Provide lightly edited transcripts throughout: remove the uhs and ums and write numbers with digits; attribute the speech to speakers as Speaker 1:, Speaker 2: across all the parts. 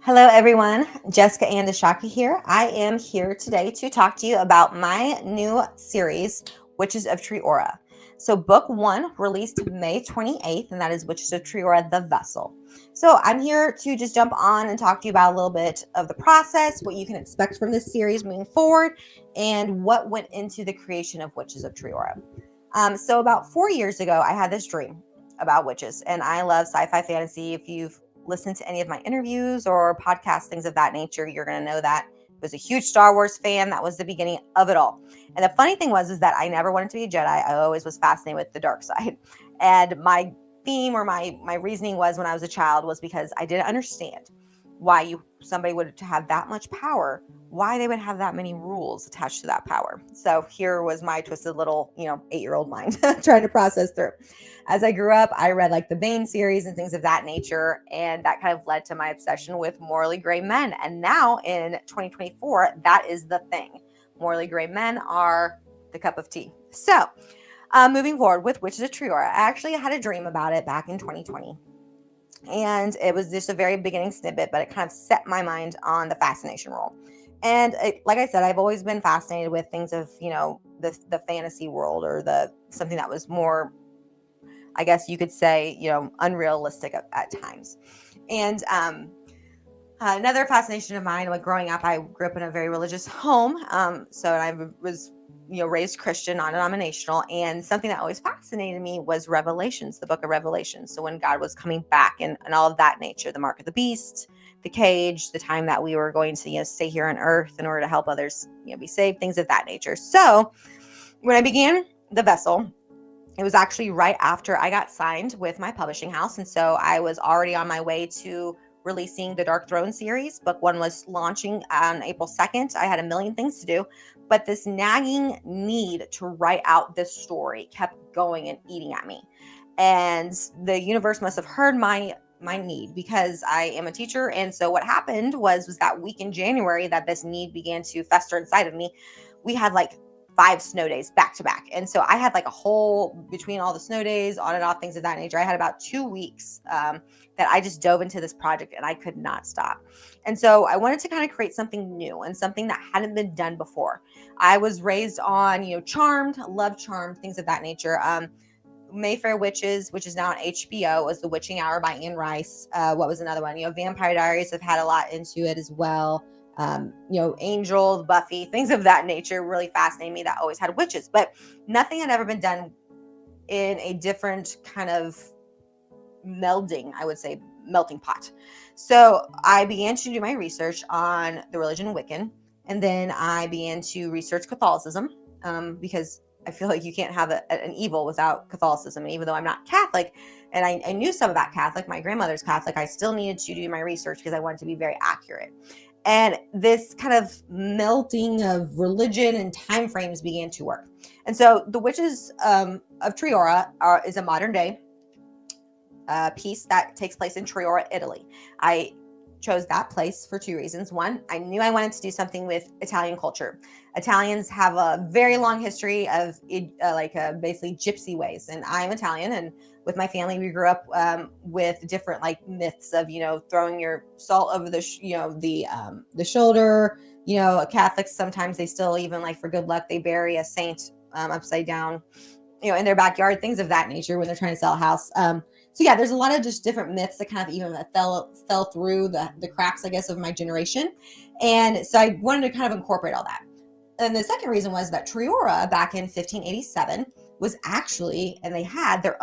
Speaker 1: Hello, everyone. Jessica and Ashaki here. I am here today to talk to you about my new series, Witches of Triora. So, book one released May 28th, and that is Witches of Triora, the Vessel. So, I'm here to just jump on and talk to you about a little bit of the process, what you can expect from this series moving forward, and what went into the creation of Witches of Triora. So, about 4 years ago, I had this dream about witches, and I love sci-fi fantasy. If you've listened to any of my interviews or podcasts, things of that nature, you're going to know that I was a huge Star Wars fan. That was the beginning of it all. And the funny thing was that I never wanted to be a Jedi. I always was fascinated with the dark side. And my theme or my reasoning was when I was a child was because I didn't understand why somebody would have that much power, why they would have that many rules attached to that power. So here was my twisted little, 8-year-old mind trying to process through. As I grew up, I read like the Bane series and things of that nature, and that kind of led to my obsession with morally gray men. And now in 2024, that is the thing. Morally gray men are the cup of tea. So moving forward with Witches of Triora, I actually had a dream about it back in 2020. And it was just a very beginning snippet, but it kind of set my mind on the fascination role. And like I said, I've always been fascinated with things of, the fantasy world or something that was more, I guess you could say, unrealistic at times. And another fascination of mine, like growing up, I grew up in a very religious home. So I was raised Christian, non-denominational, and something that always fascinated me was Revelations, the book of Revelations. So when God was coming back and all of that nature, the mark of the beast, the cage, the time that we were going to stay here on earth in order to help others be saved, things of that nature. So when I began the vessel, it was actually right after I got signed with my publishing house, and so I was already on my way to releasing the Dark Throne series. Book one was launching on April 2nd. I had a million things to do, but this nagging need to write out this story kept going and eating at me. And the universe must have heard my need because I am a teacher. And so what happened was that week in January that this need began to fester inside of me, we had like 5 snow days back to back. And so I had like a whole, between all the snow days, on and off, things of that nature, I had about 2 weeks that I just dove into this project and I could not stop. And so I wanted to kind of create something new and something that hadn't been done before. I was raised on, Charmed, love Charmed, things of that nature. Mayfair Witches, which is now on HBO, was The Witching Hour by Anne Rice. What was another one? Vampire Diaries have had a lot into it as well. Angel, Buffy, things of that nature really fascinated me that always had witches, but nothing had ever been done in a different kind of melding, I would say, melting pot. So I began to do my research on the religion Wiccan, and then I began to research Catholicism because I feel like you can't have an evil without Catholicism. And even though I'm not Catholic, and I knew some about Catholic, my grandmother's Catholic, I still needed to do my research because I wanted to be very accurate. And this kind of melting of religion and time frames began to work. And so the Witches of Triora is a modern day piece that takes place in Triora, Italy. I chose that place for 2 reasons. One, I knew I wanted to do something with Italian culture. Italians have a very long history of basically gypsy ways, and I'm Italian, and with my family we grew up with different like myths of throwing your salt over the shoulder. Catholics sometimes they still even like for good luck they bury a saint upside down in their backyard, things of that nature when they're trying to sell a house. So yeah, there's a lot of just different myths that kind of even fell through the cracks, I guess, of my generation. And so I wanted to kind of incorporate all that. And the second reason was that Triora back in 1587 was actually, and they had their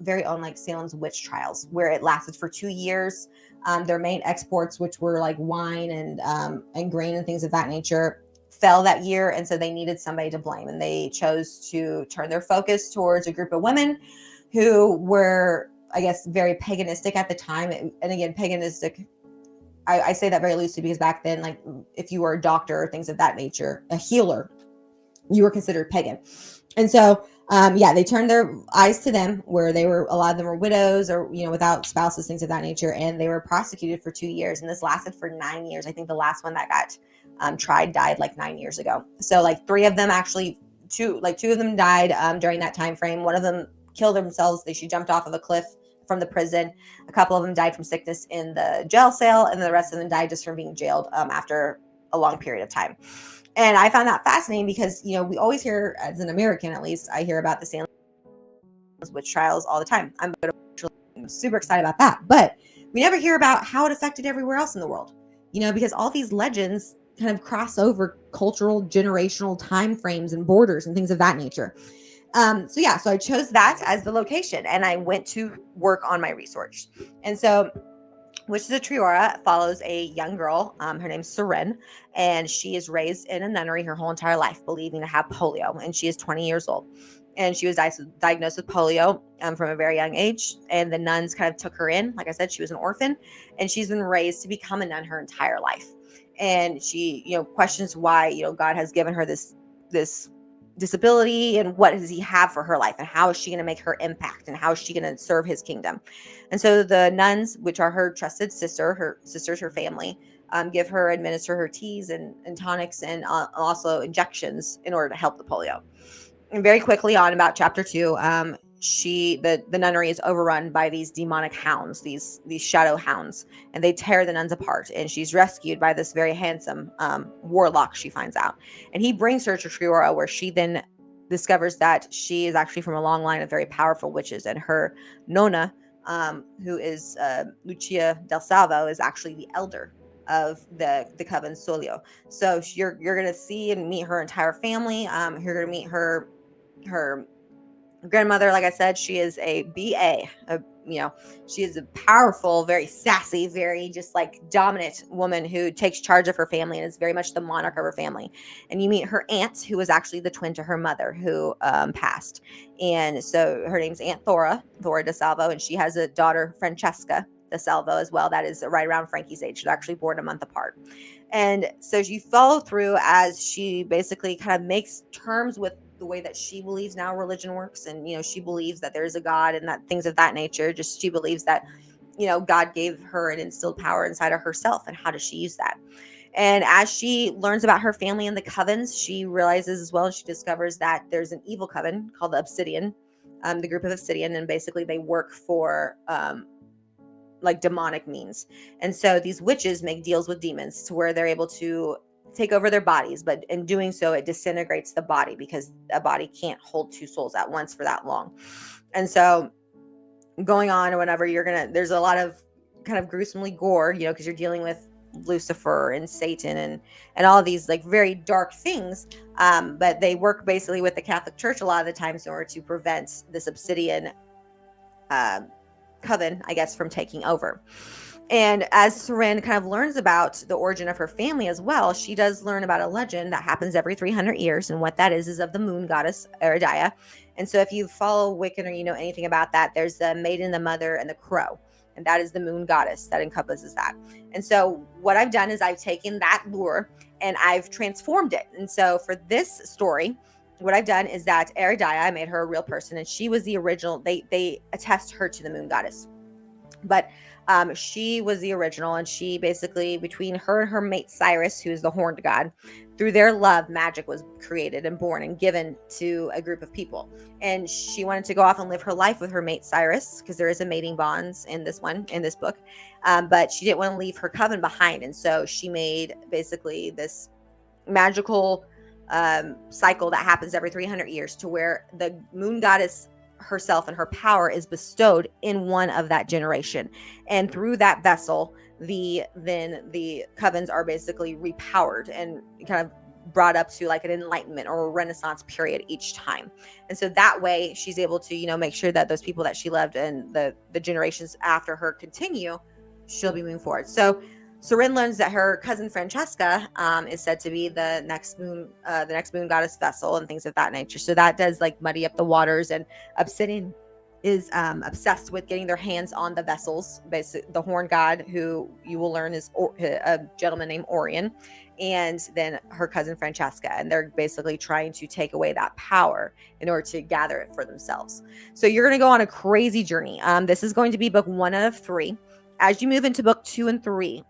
Speaker 1: very own like Salem's witch trials where it lasted for 2 years. Their main exports, which were like wine and grain and things of that nature, fell that year. And so they needed somebody to blame. And they chose to turn their focus towards a group of women who were, I guess, very paganistic at the time. And again, paganistic, I say that very loosely because back then, like if you were a doctor or things of that nature, a healer, you were considered pagan. And so, they turned their eyes to them where a lot of them were widows or, without spouses, things of that nature. And they were prosecuted for 2 years. And this lasted for 9 years. I think the last one that got tried died like 9 years ago. So like 3 of them actually, two of them died during that time frame. One of them killed themselves. She jumped off of a cliff from the prison. A couple of them died from sickness in the jail cell, and the rest of them died just from being jailed after a long period of time. And I found that fascinating because, we always hear, as an American at least, I hear about the Salem witch trials all the time. I'm super excited about that. But we never hear about how it affected everywhere else in the world, because all these legends kind of cross over cultural, generational time frames and borders and things of that nature. So I chose that as the location, and I went to work on my research. And so Witches of Triora follows a young girl. Her name's Seren, and she is raised in a nunnery her whole entire life, believing to have polio, and she is 20 years old. And she was diagnosed with polio from a very young age, and the nuns kind of took her in. Like I said, she was an orphan, and she's been raised to become a nun her entire life. And she, questions why, God has given her this disability, and what does he have for her life, and how is she going to make her impact, and how is she going to serve his kingdom. And so the nuns, which are her trusted her sisters, her family, administer her teas and tonics, and also injections in order to help the polio. And very quickly on, about chapter 2, the nunnery is overrun by these demonic hounds, these shadow hounds, and they tear the nuns apart. And she's rescued by this very handsome warlock, she finds out. And he brings her to Triora, where she then discovers that she is actually from a long line of very powerful witches. And her nonna, who is Lucia del Salvo, is actually the elder of the coven Solio. So you're going to see and meet her entire family. You're going to meet her grandmother. Like I said, she is a BA. She is a powerful, very sassy, very just like dominant woman who takes charge of her family and is very much the monarch of her family. And you meet her aunt, who was actually the twin to her mother, who passed. And so her name's Aunt Thora de Salvo, and she has a daughter, Francesca de Salvo, as well. That is right around Frankie's age. They're actually born a month apart. And so you follow through as she basically kind of makes terms with the way that she believes now religion works. And, she believes that there's a God and that things of that nature. Just she believes that, God gave her an instilled power inside of herself, and how does she use that? And as she learns about her family and the covens, she realizes as well, she discovers that there's an evil coven called the Obsidian, the group of Obsidian, and basically they work for like demonic means. And so these witches make deals with demons to where they're able to take over their bodies, but in doing so, it disintegrates the body, because a body can't hold two souls at once for that long. And so going on or whatever, there's a lot of kind of gruesomely gore, because you're dealing with Lucifer and Satan and all of these like very dark things. But they work basically with the Catholic Church a lot of the times in order to prevent this Obsidian coven, I guess, from taking over. And as Seren kind of learns about the origin of her family as well, she does learn about a legend that happens every 300 years. And what that is of the moon goddess, Eridia. And so if you follow Wiccan, or anything about that, there's the maiden, the mother, and the crow. And that is the moon goddess that encompasses that. And so what I've done is I've taken that lore and I've transformed it. And so for this story, what I've done is that Eridia, I made her a real person, and she was the original. They attest her to the moon goddess. But she was the original, and she basically, between her and her mate Cyrus, who is the horned god, through their love, magic was created and born and given to a group of people. And she wanted to go off and live her life with her mate Cyrus, because there is a mating bonds in this book. But she didn't want to leave her coven behind. And so she made basically this magical cycle that happens every 300 years, to where the moon goddess herself and her power is bestowed in one of that generation, and through that vessel the covens are basically repowered and kind of brought up to like an enlightenment or a renaissance period each time. And so that way she's able to make sure that those people that she loved and the generations after her continue, she'll be moving forward. So Seren learns that her cousin Francesca is said to be the next moon goddess vessel and things of that nature. So that does like muddy up the waters, and Obsidian is obsessed with getting their hands on the vessels. Basically, the horn god, who you will learn is a gentleman named Orion, and then her cousin Francesca, and they're basically trying to take away that power in order to gather it for themselves. So you're going to go on a crazy journey. This is going to be book 1 of 3. As you move into book 2 and 3,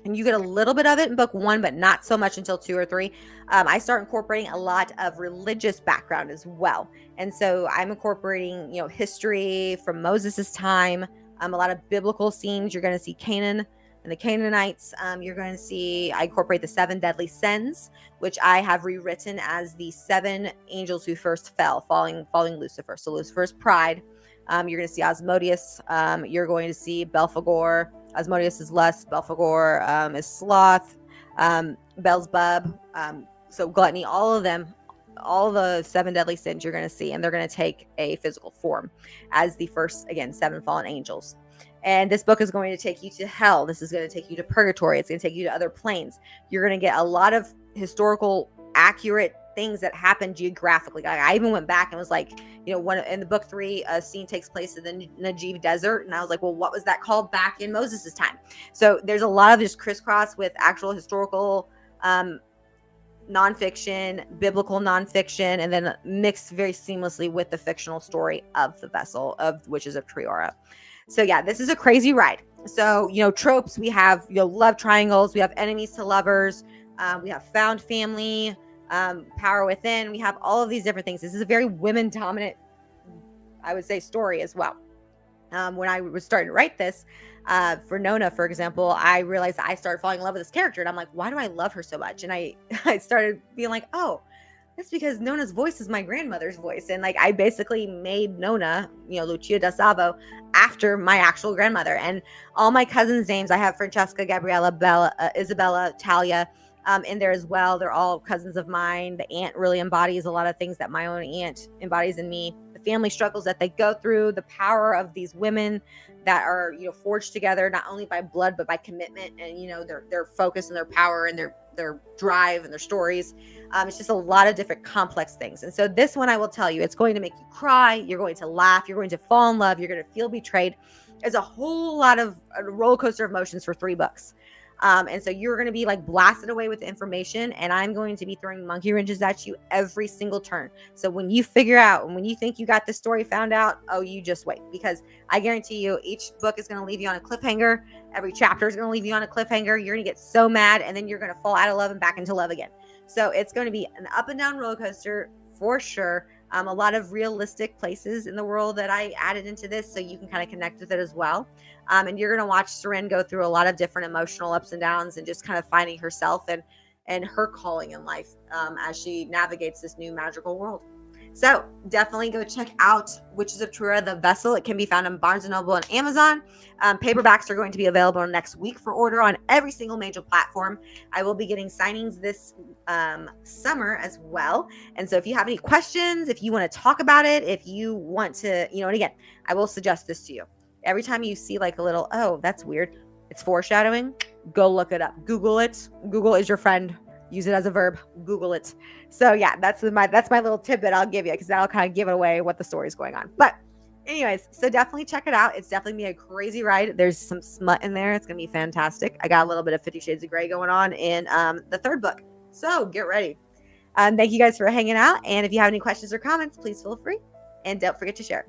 Speaker 1: and you get a little bit of it in book 1, but not so much until 2 or 3. I start incorporating a lot of religious background as well. And so I'm incorporating, history from Moses's time, a lot of biblical scenes. You're going to see Canaan and the Canaanites. You're going to see, I incorporate the 7 deadly sins, which I have rewritten as the 7 angels who first fell, falling Lucifer. So Lucifer's pride. You're going to see Asmodeus. You're going to see Belphegor. Asmodeus is lust. Belphegor is sloth. Beelzebub. So gluttony. All of them, all the 7 deadly sins you're going to see, and they're going to take a physical form as the first, again, 7 fallen angels. And this book is going to take you to hell. This is going to take you to purgatory. It's going to take you to other planes. You're going to get a lot of historical, accurate things that happen geographically. Like, I even went back and was like, one in the book 3, a scene takes place in the Negev desert, and I was like, well, what was that called back in Moses's time? So there's a lot of just crisscross with actual historical nonfiction, biblical nonfiction, and then mixed very seamlessly with the fictional story of the vessel of Witches of Triora. So yeah, this is a crazy ride. So, tropes, we have, love triangles, we have enemies to lovers, we have found family, power within, we have all of these different things. This is a very women dominant, I would say, story as well. When I was starting to write this, for Nona, for example, I realized that I started falling in love with this character, and I'm like, why do I love her so much? And I started being like, oh, that's because Nona's voice is my grandmother's voice. And like, I basically made Nona, Lucia da Savo, after my actual grandmother. And all my cousins' names, I have Francesca, Gabriella, Bella, Isabella, Talia, in there as well. They're all cousins of mine. The aunt really embodies a lot of things that my own aunt embodies in me. The family struggles that they go through, the power of these women that are, forged together, not only by blood, but by commitment and, their focus and their power and their drive and their stories. It's just a lot of different complex things. And so this one, I will tell you, it's going to make you cry. You're going to laugh. You're going to fall in love. You're going to feel betrayed. There's a whole lot of a roller coaster of emotions for 3 books. And so you're going to be like blasted away with information, and I'm going to be throwing monkey wrenches at you every single turn. So when you figure out, and when you think you got this story found out, oh, you just wait, because I guarantee you each book is going to leave you on a cliffhanger. Every chapter is going to leave you on a cliffhanger. You're going to get so mad, and then you're going to fall out of love and back into love again. So it's going to be an up and down roller coaster for sure. A lot of realistic places in the world that I added into this, so you can kind of connect with it as well. And you're going to watch Seren go through a lot of different emotional ups and downs, and just kind of finding herself and her calling in life as she navigates this new magical world. So definitely go check out Witches of Triora, the vessel. It can be found on Barnes & Noble and Amazon. Paperbacks are going to be available next week for order on every single major platform. I will be getting signings this summer as well. And so if you have any questions, if you want to talk about it, if you want to, and again, I will suggest this to you. Every time you see like a little, oh, that's weird, it's foreshadowing, go look it up. Google it. Google is your friend. Use it as a verb. Google it. So yeah, that's my little tidbit I'll give you, because that'll kind of give it away what the story is going on. But anyways, so definitely check it out. It's definitely gonna be a crazy ride. There's some smut in there. It's gonna be fantastic. I got a little bit of 50 Shades of Grey going on in the 3rd book. So get ready. Thank you guys for hanging out. And if you have any questions or comments, please feel free. And don't forget to share.